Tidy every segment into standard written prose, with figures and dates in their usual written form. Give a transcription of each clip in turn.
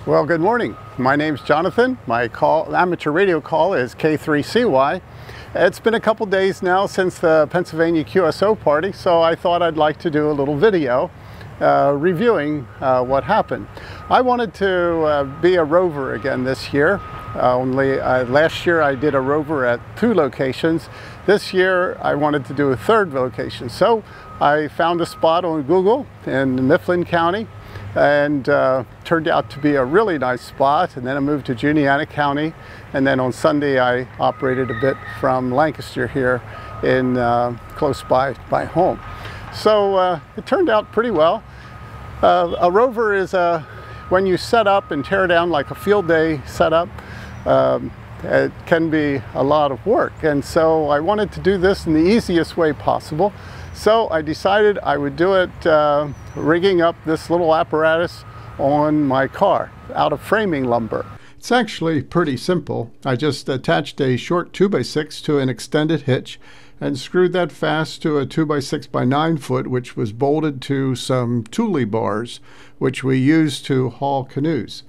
Well, good morning. My name's Jonathan. My amateur radio call is K3CY. It's been a couple days now since the Pennsylvania QSO party, so I thought I'd like to do a little video reviewing what happened. I wanted to be a rover again this year. Last year I did a rover at 2 locations. This year I wanted to do a 3rd location. So I found a spot on Google in Mifflin County, and turned out to be a really nice spot. And then I moved to Juniata County, and then on Sunday I operated a bit from Lancaster here in close by home. So it turned out pretty well. A rover is when you set up and tear down like a field day setup. It can be a lot of work, and so I wanted to do this in the easiest way possible. So I decided I would do it rigging up this little apparatus on my car out of framing lumber. It's actually pretty simple. I just attached a short 2x6 to an extended hitch and screwed that fast to a 2x6 by 9 foot, which was bolted to some Thule bars, which we use to haul canoes.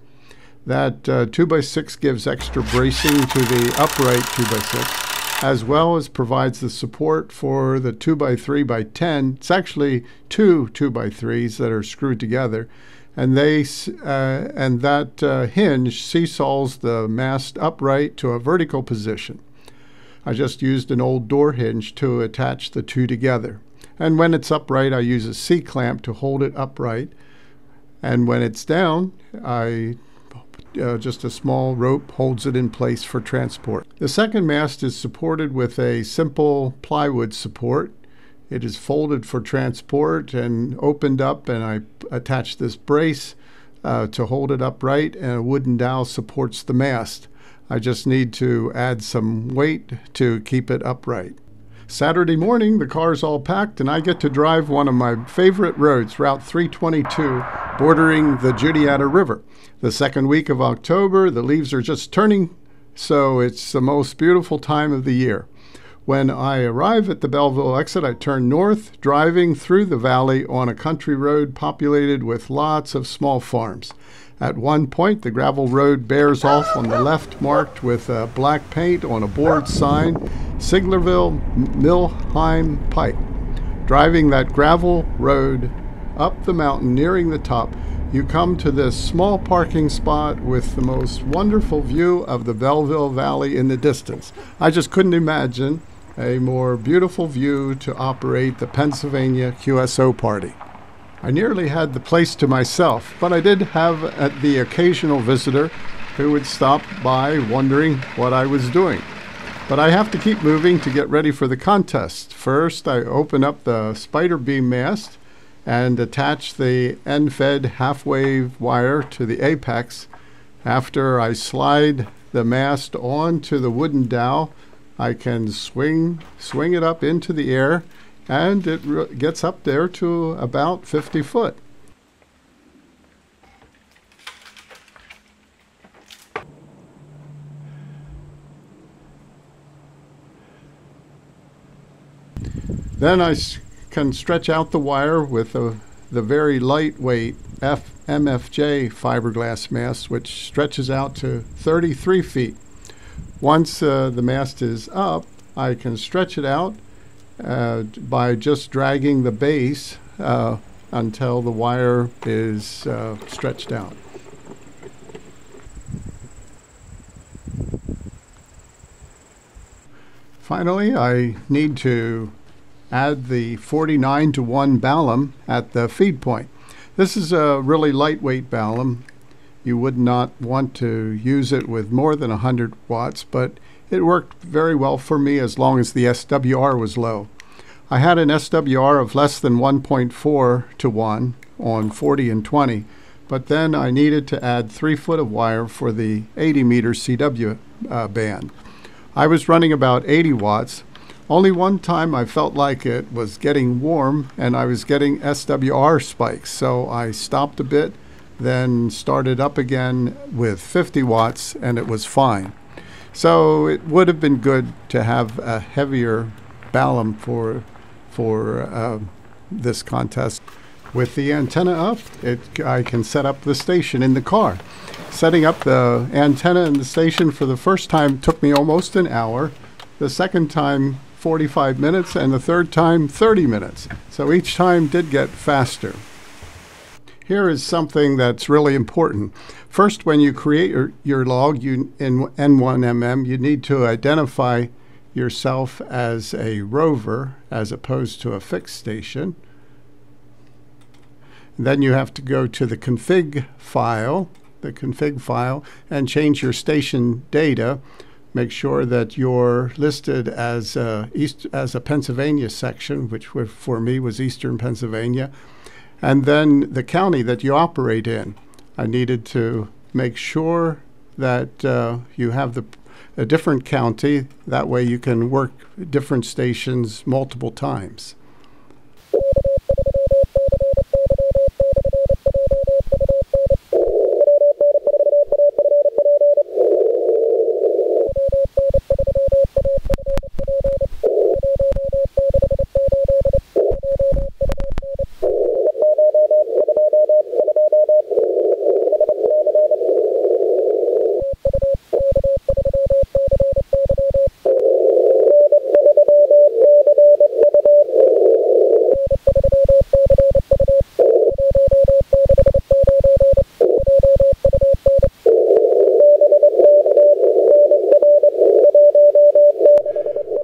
That 2x6 gives extra bracing to the upright 2x6, as well as provides the support for the 2x3 by 10. It's actually 2 2x3s that are screwed together, and that hinge seesaws the mast upright to a vertical position. I just used an old door hinge to attach the 2 together, and when it's upright I use a C-clamp to hold it upright, and when it's down just a small rope holds it in place for transport. The second mast is supported with a simple plywood support. It is folded for transport and opened up, and I attach this brace to hold it upright, and a wooden dowel supports the mast. I just need to add some weight to keep it upright. Saturday morning, the car's all packed, and I get to drive one of my favorite roads, Route 322, bordering the Juniata River. The second week of October, the leaves are just turning, so it's the most beautiful time of the year. When I arrive at the Belleville exit, I turn north, driving through the valley on a country road populated with lots of small farms. At one point, the gravel road bears off on the left, marked with black paint on a board sign, Siglerville Milheim Pike. Driving that gravel road up the mountain, nearing the top, you come to this small parking spot with the most wonderful view of the Belleville Valley in the distance. I just couldn't imagine a more beautiful view to operate the Pennsylvania QSO party. I nearly had the place to myself, but I did have the occasional visitor who would stop by wondering what I was doing. But I have to keep moving to get ready for the contest. First, I open up the spider beam mast and attach the end-fed half-wave wire to the apex. After I slide the mast onto the wooden dowel, I can swing it up into the air, and it gets up there to about 50 foot. Then I can stretch out the wire with the very lightweight MFJ fiberglass mast, which stretches out to 33 feet. Once the mast is up, I can stretch it out by just dragging the base until the wire is stretched out. Finally, I need to add the 49-to-1 ballam at the feed point. This is a really lightweight ballam. You would not want to use it with more than 100 watts, but it worked very well for me as long as the SWR was low. I had an SWR of less than 1.4 to 1 on 40 and 20, but then I needed to add 3 foot of wire for the 80 meter CW band. I was running about 80 watts. Only one time I felt like it was getting warm and I was getting SWR spikes, so I stopped a bit, then started up again with 50 watts, and it was fine. So it would have been good to have a heavier ballam for this contest. With the antenna up, I can set up the station in the car. Setting up the antenna in the station for the first time took me almost an hour, the second time 45 minutes, and the third time 30 minutes. So each time did get faster. Here is something that's really important. First, when you create your log in N1MM, you need to identify yourself as a rover as opposed to a fixed station. Then you have to go to the config file, and change your station data. Make sure that you're listed as a Pennsylvania section, which for me was Eastern Pennsylvania, and then the county that you operate in. I needed to make sure that you have a different county. That way you can work different stations multiple times.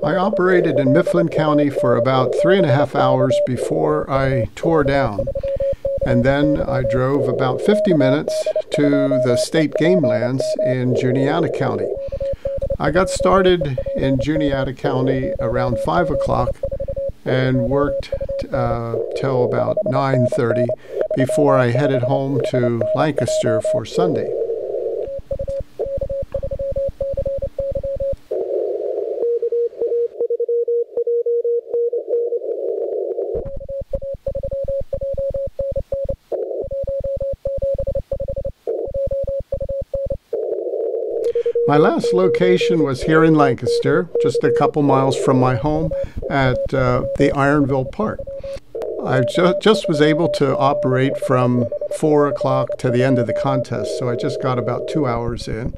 I operated in Mifflin County for about 3.5 hours before I tore down, and then I drove about 50 minutes to the state game lands in Juniata County. I got started in Juniata County around 5 o'clock and worked till about 9:30 before I headed home to Lancaster for Sunday. My last location was here in Lancaster, just a couple miles from my home at the Ironville Park. I just was able to operate from 4 o'clock to the end of the contest, so I just got about 2 hours in.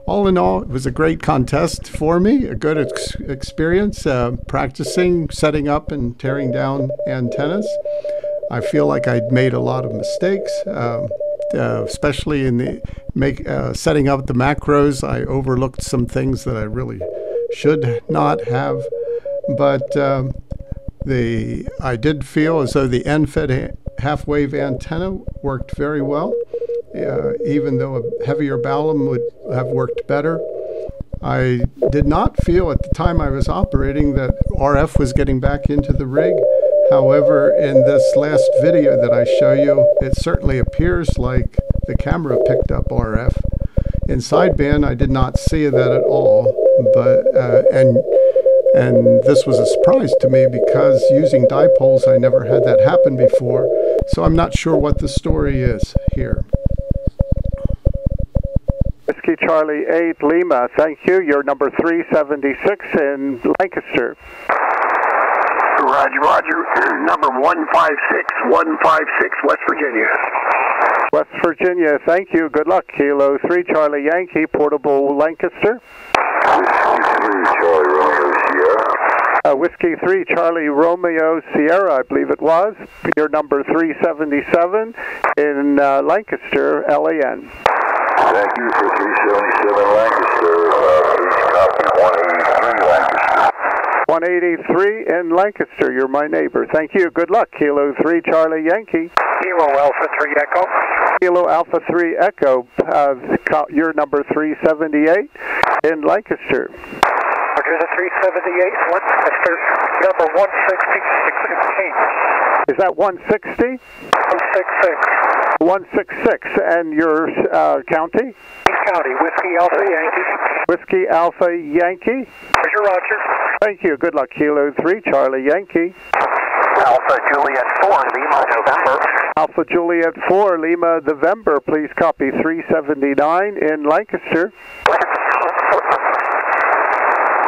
All in all, it was a great contest for me, a good experience practicing, setting up and tearing down antennas. I feel like I'd made a lot of mistakes. Especially in the setting up the macros. I overlooked some things that I really should not have, but I did feel as though the end-fed half-wave antenna worked very well, even though a heavier balun would have worked better. I did not feel at the time I was operating that RF was getting back into the rig. However, in this last video that I show you, it certainly appears like the camera picked up RF. In sideband, I did not see that at all, but and this was a surprise to me because using dipoles, I never had that happen before. So I'm not sure what the story is here. Whiskey Charlie 8 Lima, thank you. You're number 376 in Lancaster. Roger, roger. Number 156, West Virginia. West Virginia, thank you. Good luck. Kilo 3 Charlie Yankee, Portable Lancaster. Whiskey 3 Charlie Romeo Sierra. Whiskey 3 Charlie Romeo Sierra, I believe it was. You're number 377 in Lancaster, LAN. Thank you for 377 Lancaster. Please copy 183 Lancaster. 183 in Lancaster. You're my neighbor. Thank you. Good luck. Kilo 3 Charlie Yankee. Kilo Alpha 3 Echo. Kilo Alpha 3 Echo. You're number 378 in Lancaster. Roger, the 378 Lancaster, number 166. Is that 160? 166. 166. And your county? County. Whiskey Alpha Yankee. Whiskey Alpha Yankee. Roger, roger. Thank you. Good luck. Kilo 3 Charlie Yankee. Alpha Juliet 4 Lima November. Alpha Juliet 4 Lima November. Please copy 379 in Lancaster.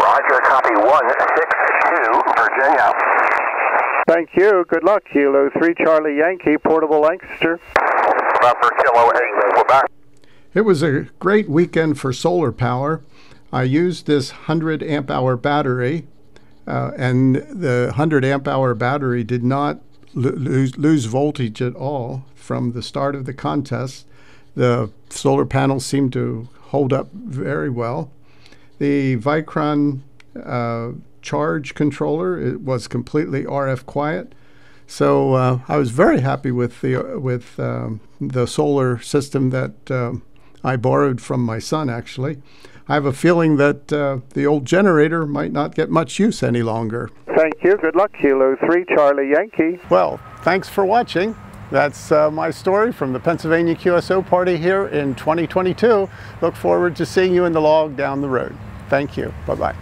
Roger, copy 162 Virginia. Thank you. Good luck. Kilo 3 Charlie Yankee, Portable Lancaster. Upper Kilo 8, Quebec. It was a great weekend for solar power. I used this 100 amp hour battery, and the 100 amp hour battery did not lose voltage at all from the start of the contest. The solar panels seemed to hold up very well. The Vicron charge controller, it was completely RF quiet. So I was very happy with the solar system that I borrowed from my son, actually. I have a feeling that the old generator might not get much use any longer. Thank you. Good luck, Kilo 3 Charlie Yankee. Well, thanks for watching. That's my story from the Pennsylvania QSO party here in 2022. Look forward to seeing you in the log down the road. Thank you. Bye-bye.